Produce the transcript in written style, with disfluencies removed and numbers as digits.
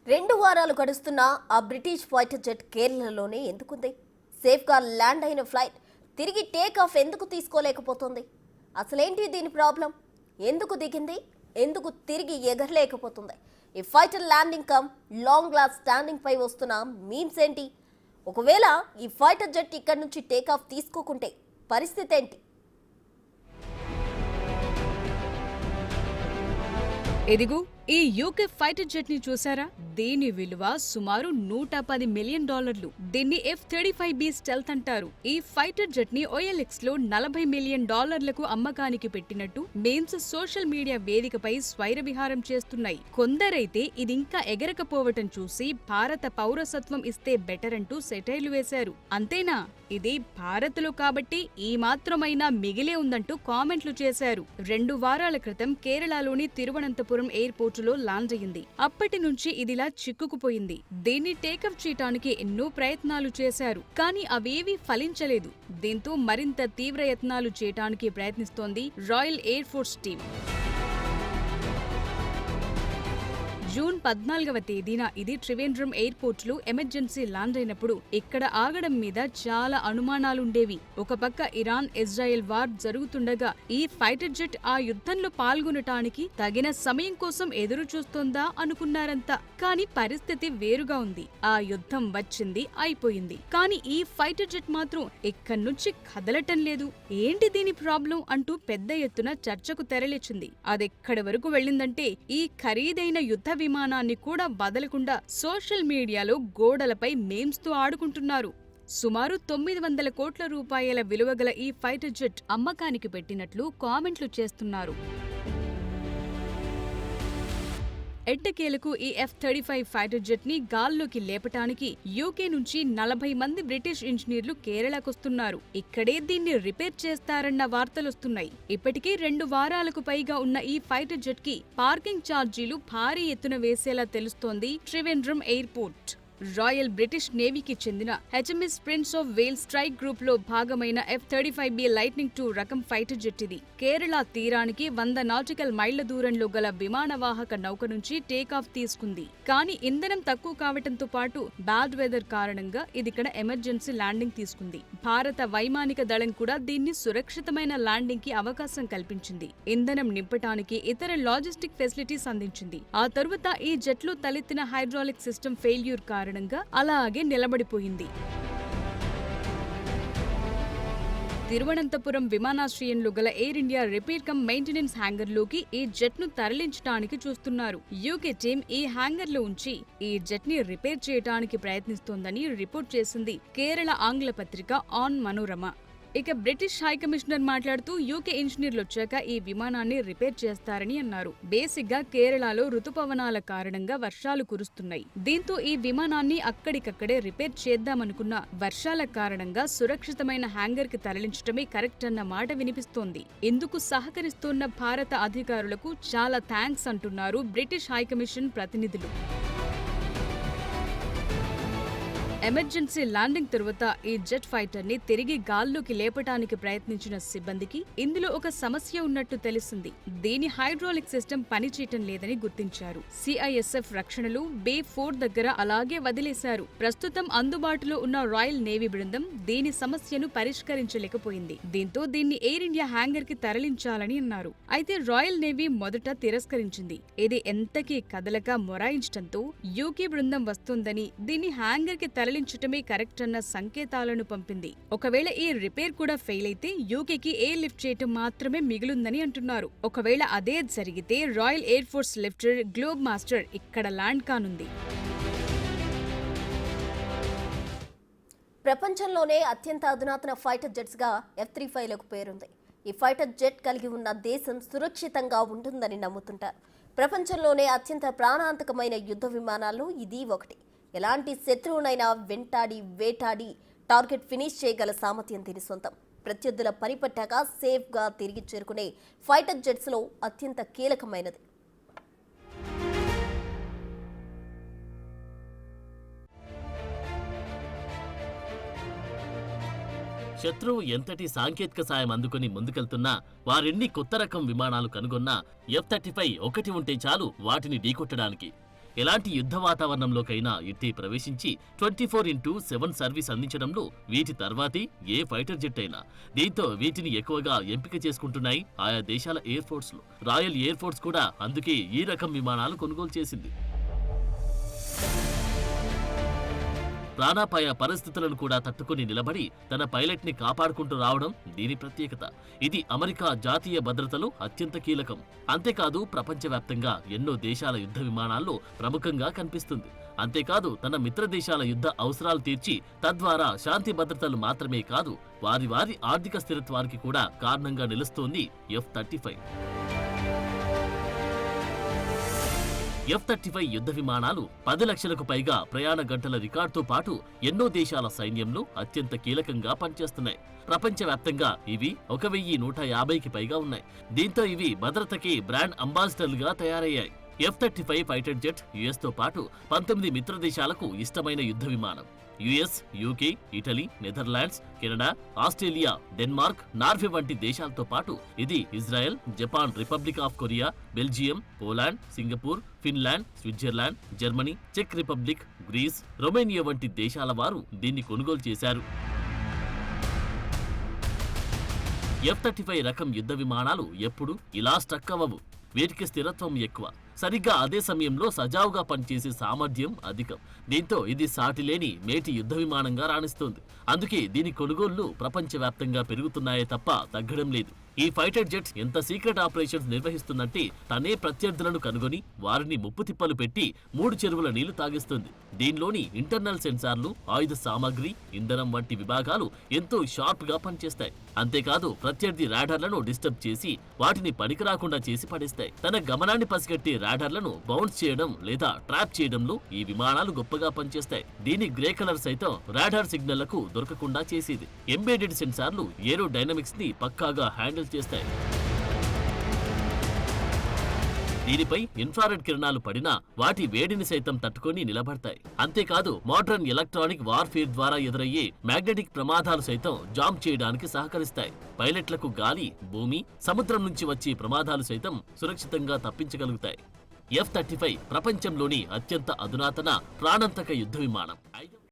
2 వారాలు గడుస్తున్నా ఆ బ్రిటిష్ ఫైటర్ జెట్ కేరళలోనే ఎందుకుంది? సేఫ్గా ల్యాండ్ అయిన ఫ్లైట్ తిరిగి టేక్ ఆఫ్ ఎందుకు తీసుకోలేకపోతుంది? అసలేంటి దీని ప్రాబ్లం? ఎందుకు దిగింది? ఎందుకు తిరిగి ఎగరలేకపోతుంది? ఈ fighter landing cum long last standing పై వస్తున్న మీమ్స్ ఏంటి? ఒకవేళ ఈ ఫైటర్ జెట్ ఇక్కడి నుంచి టేక్ ఆఫ్ తీసుకోకుంటే పరిస్థితి ఏంటి? ఎదిగు ఈ యూకే ఫైటర్ జెట్ ని చూసారా? దీని విలువ సుమారు $110 మిలియన్. దీన్ని F-35B స్టెల్త్ అంటారు. ఈ ఫైటర్ జెట్ ని OLX లో $40 మిలియన్ అమ్మకానికి పెట్టినట్టు మేమ్స్ సోషల్ మీడియా వేదికపై స్వైర విహారం చేస్తున్నాయి. కొందరైతే ఇదింకా ఎగరకపోవటం చూసి భారత పౌరసత్వం ఇస్తే బెటర్ అంటూ సెటైర్లు వేశారు. అంతేనా? ఇది భారత్లో కాబట్టి ఈ మాత్రమైనా మిగిలే ఉందంటూ కామెంట్లు చేశారు. 2 వారాల క్రితం కేరళలోని తిరువనంతపురం ఎయిర్పోర్టులో లాంచ్ అయింది. అప్పటి నుంచి ఇదిలా చిక్కుకుపోయింది. దీన్ని టేకప్ చేయటానికి ఎన్నో ప్రయత్నాలు చేశారు, కానీ అవేవీ ఫలించలేదు. దీంతో మరింత తీవ్ర యత్నాలు చేయటానికి ప్రయత్నిస్తోంది royal air force team. June 14వ తేదీన ఇది త్రివేంద్రం ఎయిర్పోర్టులో ఎమర్జెన్సీ ల్యాండ్ అయినప్పుడు ఇక్కడ ఆగడం మీద చాలా అనుమానాలుండేవి. ఒక పక్క ఇరాన్ ఇజ్రాయెల్ వార్ జరుగుతుండగా ఈ ఫైటర్ జెట్ ఆ యుద్ధంలో పాల్గొనటానికి తగిన సమయం కోసం ఎదురు చూస్తోందా అనుకున్నారంతా. కానీ పరిస్థితి వేరుగా ఉంది. ఆ యుద్ధం వచ్చింది, అయిపోయింది. కానీ ఈ ఫైటర్ జెట్ మాత్రం ఇక్కడి నుంచి కదలటం లేదు. ఏంటి దీని ప్రాబ్లం అంటూ పెద్ద ఎత్తున చర్చకు తెరలేచింది. అదెక్కడి వరకు వెళ్ళిందంటే ఈ ఖరీదైన యుద్ధ విమానాన్ని కూడా వదలకుండా సోషల్ మీడియాలో గోడలపై మేమ్స్ తో ఆడుకుంటున్నారు. సుమారు 900 కోట్ల రూపాయల విలువగల ఈ ఫైటర్ జెట్ అమ్మకానికి పెట్టినట్లు కామెంట్లు చేస్తున్నారు. ఎట్టకేలకు ఈ F-35 ఫైటర్ జెట్ ని గాల్లోకి లేపటానికి యూకే నుంచి 40 మంది బ్రిటిష్ ఇంజనీర్లు కేరళకొస్తున్నారు. ఇక్కడే దీన్ని రిపేర్ చేస్తారన్న వార్తలొస్తున్నాయి. ఇప్పటికే 2 వారాలకు పైగా ఉన్న ఈ ఫైటర్ జెట్ కి పార్కింగ్ ఛార్జీలు భారీ ఎత్తున వేసేలా తెలుస్తోంది త్రివేంద్రం ఎయిర్పోర్ట్. రాయల్ బ్రిటిష్ నేవీకి చెందిన HMS prince of Wales strike group లో భాగమైన F-35B లైట్నింగ్ 2 రకం ఫైటర్ జెట్ ఇది. కేరళ తీరానికి 100 నాటికల్ మైళ్ల దూరంలో గల విమానవాహక నౌక నుంచి టేక్ ఆఫ్ తీసుకుంది. కానీ ఇంధనం తక్కువ కావటంతో పాటు బ్యాడ్ వెదర్ కారణంగా ఇది ఇక్కడ ఎమర్జెన్సీ ల్యాండింగ్ తీసుకుంది. భారత వైమానిక దళం కూడా దీన్ని సురక్షితమైన ల్యాండింగ్ కి అవకాశం కల్పించింది. ఇంధనం నింపటానికి ఇతర లాజిస్టిక్ ఫెసిలిటీస్ అందించింది. ఆ తరువాత ఈ జెట్ లో తలెత్తిన హైడ్రాలిక్ సిస్టమ్ ఫెయిల్యూర్ కారణంగా అలాగే నిలబడిపోయింది. తిరువనంతపురం విమానాశ్రయంలో గల air India repair cum maintenance హ్యాంగర్లోకి ఈ జెట్ ను తరలించడానికి చూస్తున్నారు. యూకే టీం ఈ హ్యాంగర్లో ఉంచి ఈ జెట్ ని రిపేర్ చేయడానికి ప్రయత్నిస్తోందని రిపోర్ట్ చేసింది కేరళ ఆంగ్ల పత్రిక ఆన్ మనోరమ. ఇక బ్రిటిష్ హైకమిషనర్ మాట్లాడుతూ యూకే ఇంజనీర్లు వచ్చాక ఈ విమానాన్ని రిపేర్ చేస్తారని అన్నారు. బేసిక్ గా కేరళలో రుతుపవనాల కారణంగా వర్షాలు కురుస్తున్నాయి. దీంతో ఈ విమానాన్ని అక్కడికక్కడే రిపేర్ చేద్దామనుకున్న వర్షాల కారణంగా సురక్షితమైన హ్యాంగర్ కి తరలించడమే కరెక్ట్ అన్న మాట వినిపిస్తోంది. ఇందుకు సహకరిస్తున్న భారత అధికారులకు చాలా థ్యాంక్స్ అంటున్నారు బ్రిటిష్ హైకమిషన్ ప్రతినిధులు. ఎమర్జెన్సీ ల్యాండింగ్ తరువాత ఈ జెట్ ఫైటర్ ని తిరిగి గాల్లోకి లేపటానికి ప్రయత్నించిన సిబ్బందికి ఇందులో ఒక సమస్య ఉన్నట్టు తెలిసింది. దీని హైడ్రాలిక్ సిస్టమ్ పనిచేయటం లేదని గుర్తించారు. CISF రక్షణలు బే 4 దగ్గర అలాగే వదిలేశారు. ప్రస్తుతం అందుబాటులో ఉన్న రాయల్ నేవీ బృందం దీని సమస్యను పరిష్కరించలేకపోయింది. దీంతో దీన్ని ఎయిర్ ఇండియా హ్యాంగర్ కి తరలించాలని అన్నారు. అయితే రాయల్ నేవీ మొదట తిరస్కరించింది. ఇది ఎంతకీ కదలక మొరాయించడంతో యూకే బృందం వస్తోందని దీన్ని హ్యాంగర్ కి తరలించటమే కరెక్ట్ అన్న సంకేతాలను పంపింది. ఒకవేళ ఈ రిపేర్ కూడా ఫెయిల్ అయితే యూకేకి ఎయిర్ లిఫ్ట్ చేయటం మాత్రమే మిగులుందని అంటున్నారు. ఒకవేళ అదే జరిగితే royal air force lifter globe master ఇక్కడ ల్యాండ్ కానుంది. ప్రపంచంలోనే అత్యంత అధునాతన ఫైటర్ జెట్స్ గా F-35 లకు పేరుంది. ఈ ఫైటర్ జెట్ కలిగి ఉన్న దేశం సురక్షితంగా ఉంటుందని నమ్ముతుంటారు. ప్రపంచంలోనే అత్యంత ప్రాణాంతకమైన యుద్ధ విమానాల్లో ఇది ఒకటి. ఎలాంటి శత్రువునైనా వెంటాడి వేటాడి టార్గెట్ ఫినిష్ చేయగల సామర్థ్యం దీని సొంతం. ప్రత్యర్థుల పనిపట్టాక సేఫ్గా తిరిగి చేరుకునే ఫైటర్ జెట్స్లో అత్యంత కీలకమైనది. శత్రువు ఎంతటి సాంకేతిక సాయం అందుకుని ముందుకెళ్తున్నా, వారెన్ని కొత్త రకం విమానాలు కనుగొన్నా F-35 ఒకటి ఉంటే చాలు వాటిని ఢీకొట్టడానికి. ఎలాంటి యుద్ధ వాతావరణంలోకైనా ఎట్టి ప్రవేశించి 24/7 సర్వీస్ అందించడంలో వీటి తర్వాతి ఏ ఫైటర్ జెట్ అయినా. దీంతో వీటిని ఎక్కువగా ఎంపిక చేసుకుంటున్నాయి ఆయా దేశాల ఎయిర్ ఫోర్స్లు. రాయల్ ఎయిర్ ఫోర్స్ కూడా అందుకే ఈ రకం విమానాలు కొనుగోలు చేసింది. ప్రాణాపాయ పరిస్థితులను కూడా తట్టుకుని నిలబడి తన పైలట్ ని కాపాడుకుంటూ రావడం దీని ప్రత్యేకత. ఇది అమెరికా జాతీయ భద్రతలో అత్యంత కీలకం. అంతేకాదు ప్రపంచవ్యాప్తంగా ఎన్నో దేశాల యుద్ధ విమానాల్లో ప్రముఖంగా కనిపిస్తుంది. అంతేకాదు తన మిత్ర దేశాల యుద్ధ అవసరాలు తీర్చి తద్వారా శాంతి భద్రతలు మాత్రమే కాదు వారి వారి ఆర్థిక స్థిరత్వానికి కూడా కారణంగా నిలుస్తోంది F-35. F-35 యుద్ధ విమానాలు 10 లక్షలకు పైగా ప్రయాణ గంటల రికార్డుతో పాటు ఎన్నో దేశాల సైన్యంలో అత్యంత కీలకంగా పనిచేస్తున్నాయి. ప్రపంచవ్యాప్తంగా ఇవి 1150కి పైగా ఉన్నాయి. దీంతో ఇవి భద్రతకి బ్రాండ్ అంబాసిడర్లుగా తయారయ్యాయి. F-35 ఫైటర్ జెట్ యుఎస్ తో పాటు 19 మిత్ర దేశాలకు ఇష్టమైన యుద్ధ విమానం. US, UK, Italy, Netherlands, Canada, Australia, Denmark, Norway వంటి దేశాలతో పాటు ఇది Israel, Japan, Republic of Korea, Belgium, Poland, Singapore, Finland, Switzerland, Germany, చెక్ రిపబ్లిక్, గ్రీస్, రొమేనియా వంటి దేశాల వారు దీన్ని కొనుగోలు చేశారు. F-35 రకం యుద్ధ విమానాలు ఎప్పుడు ఇలా స్ట్రక్ అవ్వవు. వీటికి స్థిరత్వం ఎక్కువ. సరిగ్గా అదే సమయంలో సజావుగా పనిచేసే సామర్థ్యం అధికం. దీంతో ఇది సాటిలేని మేటి యుద్ధ విమానంగా రాణిస్తోంది. అందుకే దీని కొనుగోళ్లు ప్రపంచవ్యాప్తంగా పెరుగుతున్నాయే తప్ప తగ్గడం లేదు. ఈ ఫైటర్ జెట్ ఎంత సీక్రెట్ ఆపరేషన్స్ నిర్వహిస్తుందంటే తనే ప్రత్యర్థులను కనుగొని వారిని ముప్పు తిప్పలు పెట్టి 3 చెరువుల నీళ్లు తాగిస్తుంది. దీనిలోని ఇంటర్నల్ సెన్సార్లు, ఆయుధ సామాగ్రి, ఇంధనం వంటి విభాగాలు ఎంతో షార్ప్ గా పనిచేస్తాయి. అంతేకాదు ప్రత్యర్థి రాడార్లను డిస్టర్బ్ చేసి వాటిని పనికిరాకుండా చేసి పడేస్తాయి. తన గమనాన్ని పసిగట్టి రాడార్లను బౌన్స్ చేయడం లేదా ట్రాప్ చేయడంలో ఈ విమానాలు గొప్పగా పనిచేస్తాయి. దీని గ్రే కలర్ సైతం రాడార్ సిగ్నళ్లకు దొరకకుండా చేసేది. ఎంబెడెడ్ సెన్సార్లు ఏరో డైనమిక్స్ ని పక్కాగా హ్యాండిల్ చేస్తాయి. దీనిపై ఇన్ఫ్రారెడ్ కిరణాలు పడినా వాటి వేడిని సైతం తట్టుకొని నిలబడతాయి. అంతేకాదు మోడర్న్ ఎలక్ట్రానిక్ వార్ఫేర్ ద్వారా ఎదురయ్యే మ్యాగ్నెటిక్ ప్రమాదాలు సైతం జామ్ చేయడానికి సహకరిస్తాయి. పైలట్లకు గాలి, భూమి, సముద్రం నుంచి వచ్చే ప్రమాదాలు సైతం సురక్షితంగా తప్పించగలుగుతాయి. F-35 ప్రపంచంలోని అత్యంత అధునాతన ప్రాణాంతక యుద్ధ విమానం.